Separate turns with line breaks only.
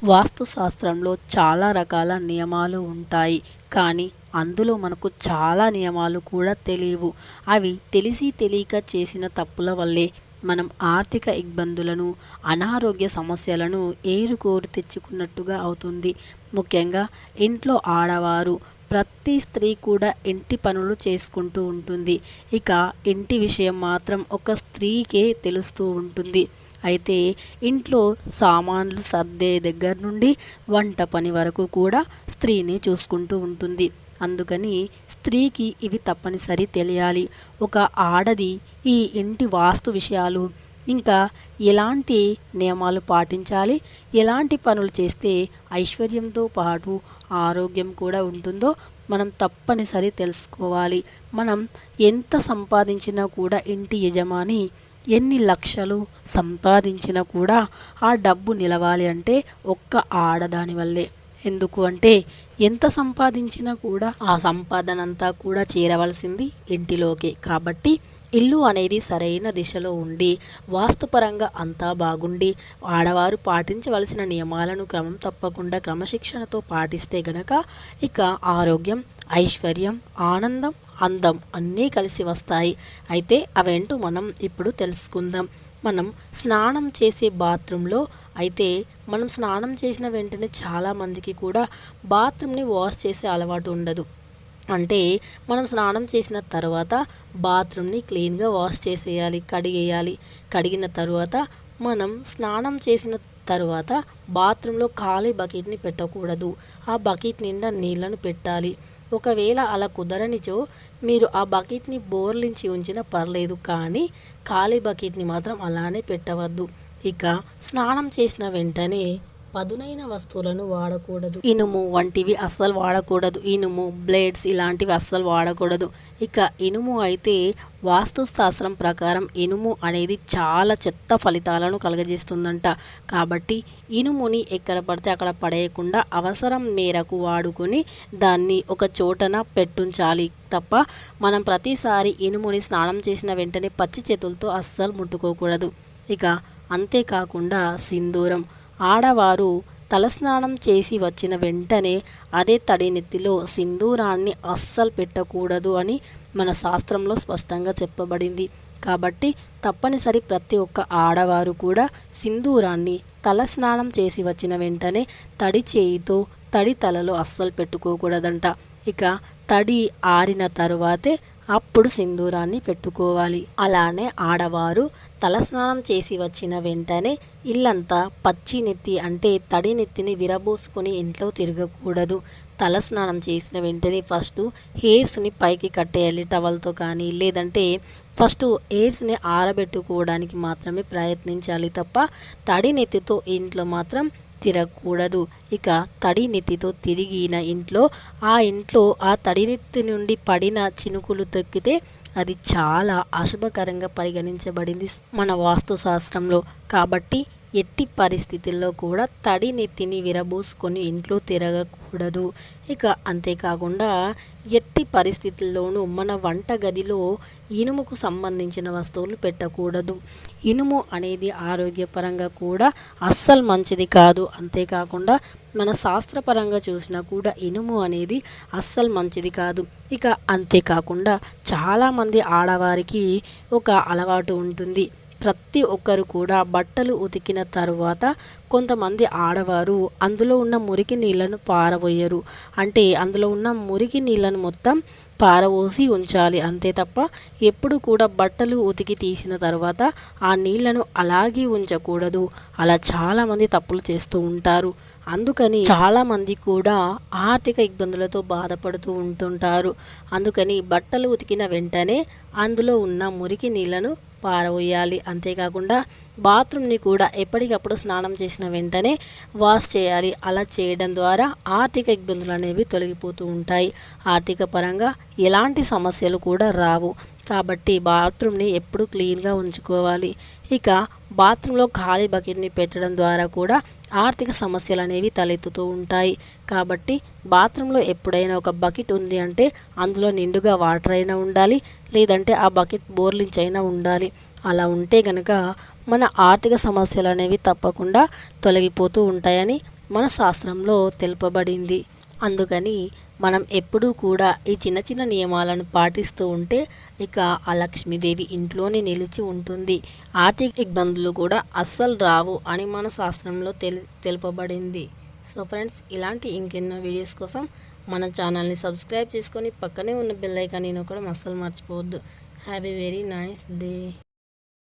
వాస్తు శాస్త్రంలో చాలా రకాల నియమాలు ఉంటాయి. కానీ అందులో మనకు చాలా నియమాలు కూడా తెలియవు. అవి తెలిసి తెలియక చేసిన తప్పుల వల్లే మనం ఆర్థిక ఇబ్బందులను, అనారోగ్య సమస్యలను ఏరుకోరి తెచ్చుకున్నట్టుగా అవుతుంది. ముఖ్యంగా ఇంట్లో ఆడవారు, ప్రతి స్త్రీ కూడా ఇంటి పనులు చేసుకుంటూ ఉంటుంది. ఇక ఇంటి విషయం మాత్రం ఒక స్త్రీకే తెలుస్తూ ఉంటుంది. అయితే ఇంట్లో సామాన్లు సర్దే దగ్గర నుండి వంట పని వరకు కూడా స్త్రీని చూసుకుంటూ ఉంటుంది. అందుకని స్త్రీకి ఇవి తప్పనిసరి తెలియాలి. ఒక ఆడది ఈ ఇంటి వాస్తు విషయాలు, ఇంకా ఎలాంటి నియమాలు పాటించాలి, ఎలాంటి పనులు చేస్తే ఐశ్వర్యంతో పాటు ఆరోగ్యం కూడా ఉంటుందో మనం తప్పనిసరి తెలుసుకోవాలి. మనం ఎంత సంపాదించినా కూడా ఇంటి యజమాని ఎన్ని లక్షలు సంపాదించినా కూడా ఆ డబ్బు నిలవాలి అంటే ఒక్క ఆడదాని వల్లే. ఎందుకు అంటే ఎంత సంపాదించినా కూడా ఆ సంపాదన అంతా కూడా చేరవలసింది ఇంటిలోకే. కాబట్టి ఇల్లు అనేది సరైన దిశలో ఉండి, వాస్తుపరంగా అంతా బాగుండి, ఆడవారు పాటించవలసిన నియమాలను క్రమం తప్పకుండా క్రమశిక్షణతో పాటిస్తే గనక ఇక ఆరోగ్యం, ఐశ్వర్యం, ఆనందం, అందం అన్నీ కలిసి వస్తాయి. అయితే అవేంటో మనం ఇప్పుడు తెలుసుకుందాం. మనం స్నానం చేసే బాత్రూంలో అయితే మనం స్నానం చేసిన వెంటనే చాలామందికి కూడా బాత్రూమ్ని వాష్ చేసే అలవాటు ఉండదు. అంటే మనం స్నానం చేసిన తర్వాత బాత్రూమ్ని క్లీన్గా వాష్ చేసేయాలి, కడిగేయాలి. కడిగిన తర్వాత మనం స్నానం చేసిన తర్వాత బాత్రూంలో ఖాళీ బకెట్ని పెట్టకూడదు. ఆ బకెట్ నిండా నీళ్లను పెట్టాలి. ఒకవేళ అలా కుదరనిచో మీరు ఆ బకెట్ని బోర్లించి ఉంచినా పర్లేదు, కానీ ఖాళీ బకెట్ని మాత్రం అలానే పెట్టవద్దు. ఇక స్నానం చేసిన వెంటనే పదునైన వస్తువులను వాడకూడదు. ఇనుము వంటివి అస్సలు వాడకూడదు. ఇనుము, బ్లేడ్స్ ఇలాంటివి అస్సలు వాడకూడదు. ఇక ఇనుము అయితే వాస్తు శాస్త్రం ప్రకారం ఇనుము అనేది చాలా చెత్త ఫలితాలను కలుగజేస్తుందంట. కాబట్టి ఇనుముని ఎక్కడ పడితే అక్కడ పడేయకుండా అవసరం మేరకు వాడుకొని దాన్ని ఒక చోటన పెట్టుంచాలి తప్ప మనం ప్రతిసారి ఇనుముని స్నానం చేసిన వెంటనే పచ్చి చేతులతో అస్సలు ముట్టుకోకూడదు. ఇక అంతేకాకుండా సింధూరం, ఆడవారు తలస్నానం చేసి వచ్చిన వెంటనే అదే తడి నెత్తిలో సింధూరాన్ని అస్సలు పెట్టకూడదు అని మన శాస్త్రంలో స్పష్టంగా చెప్పబడింది. కాబట్టి తప్పనిసరి ప్రతి ఒక్క ఆడవారు కూడా సింధూరాన్ని తలస్నానం చేసి వచ్చిన వెంటనే తడి చేయితో తడి తలలో అస్సలు పెట్టుకోకూడదంట. ఇక తడి ఆరిన తరువాతే అప్పుడు సింధూరాన్ని పెట్టుకోవాలి. అలానే ఆడవారు తలస్నానం చేసి వచ్చిన వెంటనే ఇల్లంతా పచ్చి నెత్తి అంటే తడి నెత్తిని విరబోసుకొని ఇంట్లో తిరగకూడదు. తలస్నానం చేసిన వెంటనే ఫస్ట్ హెయిర్స్ని పైకి కట్టేయాలి టవల్తో కానీ, లేదంటే ఫస్ట్ హెయిర్స్ని ఆరబెట్టుకోవడానికి మాత్రమే ప్రయత్నించాలి తప్ప తడి నెత్తితో ఇంట్లో మాత్రం తిరగకూడదు. ఇక తడి నెత్తితో తిరిగిన ఇంట్లో ఆ తడి నెత్తి నుండి పడిన చినుకులు తొక్కితే అది చాలా అశుభకరంగా పరిగణించబడింది మన వాస్తు శాస్త్రంలో. కాబట్టి ఎట్టి పరిస్థితుల్లో కూడా తడి నెత్తిని విరబోసుకొని ఇంట్లో తిరగకూడదు. ఇక అంతేకాకుండా ఎట్టి పరిస్థితుల్లోనూ మన వంట గదిలో ఇనుముకు సంబంధించిన వస్తువులు పెట్టకూడదు. ఇనుము అనేది ఆరోగ్యపరంగా కూడా అస్సలు మంచిది కాదు. అంతేకాకుండా మన శాస్త్రపరంగా చూసినా కూడా ఇనుము అనేది అస్సలు మంచిది కాదు. ఇక అంతేకాకుండా చాలామంది ఆడవారికి ఒక అలవాటు ఉంటుంది. ప్రతి ఒక్కరు కూడా బట్టలు ఉతికిన తరువాత కొంతమంది ఆడవారు అందులో ఉన్న మురికి నీళ్లను పారబోయరు. అంటే అందులో ఉన్న మురికి నీళ్లను మొత్తం పారబోసి ఉంచాలి అంతే తప్ప ఎప్పుడు కూడా బట్టలు ఉతికి తీసిన తర్వాత ఆ నీళ్లను అలాగే ఉంచకూడదు. అలా చాలామంది తప్పులు చేస్తూ ఉంటారు. అందుకని చాలామంది కూడా ఆర్థిక ఇబ్బందులతో బాధపడుతూ ఉంటుంటారు. అందుకని బట్టలు ఉతికిన వెంటనే అందులో ఉన్న మురికి నీళ్లను పారవేయాలి. అంతేకాకుండా బాత్రూమ్ని కూడా ఎప్పటికప్పుడు స్నానం చేసిన వెంటనే వాష్ చేయాలి. అలా చేయడం ద్వారా ఆర్థిక ఇబ్బందులు అనేవి తొలగిపోతూ ఉంటాయి. ఆర్థిక పరంగా ఎలాంటి సమస్యలు కూడా రావు. కాబట్టి బాత్రూమ్ని ఎప్పుడు క్లీన్గా ఉంచుకోవాలి. ఇక బాత్రూంలో ఖాళీ బకెట్ని పెట్టడం ద్వారా కూడా ఆర్థిక సమస్యలు అనేవి తలెత్తుతూ ఉంటాయి. కాబట్టి బాత్రూంలో ఎప్పుడైనా ఒక బకెట్ ఉంది అంటే అందులో నిండుగా వాటర్ అయినా ఉండాలి, లేదంటే ఆ బకెట్ బోర్లించైనా ఉండాలి. అలా ఉంటే గనక మన ఆర్థిక సమస్యలు అనేవి తప్పకుండా తొలగిపోతూ ఉంటాయని మన శాస్త్రంలో తెలుపబడింది. అందుకని మనం ఎప్పుడూ కూడా ఈ చిన్న చిన్న నియమాలను పాటిస్తూ ఉంటే ఇక ఆ లక్ష్మీదేవి ఇంట్లోనే నిలిచి ఉంటుంది. ఆర్థిక ఇబ్బందులు కూడా అస్సలు రావు అని మన శాస్త్రంలో తెలుపబడింది. సో ఫ్రెండ్స్, ఇలాంటి ఇంకెన్నో వీడియోస్ కోసం మన ఛానల్ని సబ్స్క్రైబ్ చేసుకొని పక్కనే ఉన్న బెల్ ఐకాన్ని నొక్కడం అస్సలు మర్చిపోవద్దు. Have a very nice day.